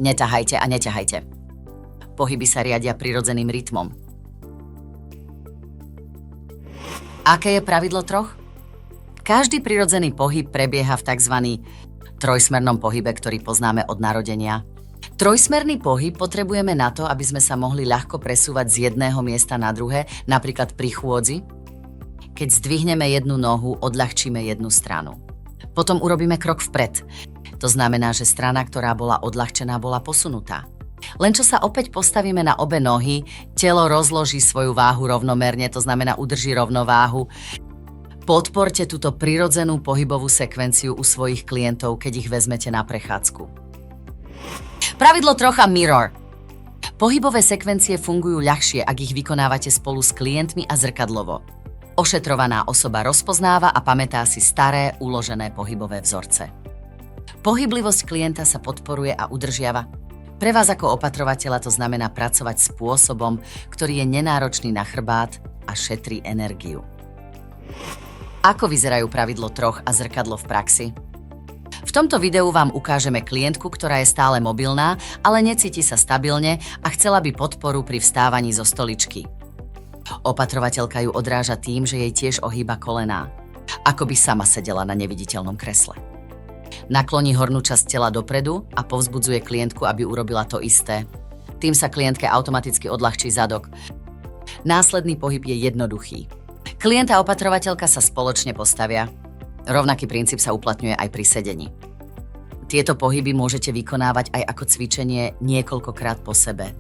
Neťahajte a neťahajte. Pohyby sa riadia prirodzeným rytmom. Aké je pravidlo troch? Každý prirodzený pohyb prebieha v tzv. Trojsmernom pohybe, ktorý poznáme od narodenia. Trojsmerný pohyb potrebujeme na to, aby sme sa mohli ľahko presúvať z jedného miesta na druhé, napríklad pri chôdzi. Keď zdvihneme jednu nohu, odľahčíme jednu stranu. Potom urobíme krok vpred. To znamená, že strana, ktorá bola odľahčená, bola posunutá. Len čo sa opäť postavíme na obe nohy, telo rozloží svoju váhu rovnomerne, to znamená udrží rovnováhu. Podporte túto prirodzenú pohybovú sekvenciu u svojich klientov, keď ich vezmete na prechádzku. Pravidlo trocha mirror. Pohybové sekvencie fungujú ľahšie, ak ich vykonávate spolu s klientmi a zrkadlovo. Ošetrovaná osoba rozpoznáva a pamätá si staré, uložené pohybové vzorce. Pohyblivosť klienta sa podporuje a udržiava. Pre vás ako opatrovateľa to znamená pracovať spôsobom, ktorý je nenáročný na chrbát a šetrí energiu. Ako vyzerajú pravidlo troch a zrkadlo v praxi? V tomto videu vám ukážeme klientku, ktorá je stále mobilná, ale necíti sa stabilne a chcela by podporu pri vstávaní zo stoličky. Opatrovateľka ju odráža tým, že jej tiež ohýba kolená, ako by sama sedela na neviditeľnom kresle. Nakloní hornú časť tela dopredu a povzbudzuje klientku, aby urobila to isté. Tým sa klientke automaticky odľahčí zadok. Následný pohyb je jednoduchý. Klient a opatrovateľka sa spoločne postavia. Rovnaký princíp sa uplatňuje aj pri sedení. Tieto pohyby môžete vykonávať aj ako cvičenie niekoľkokrát po sebe.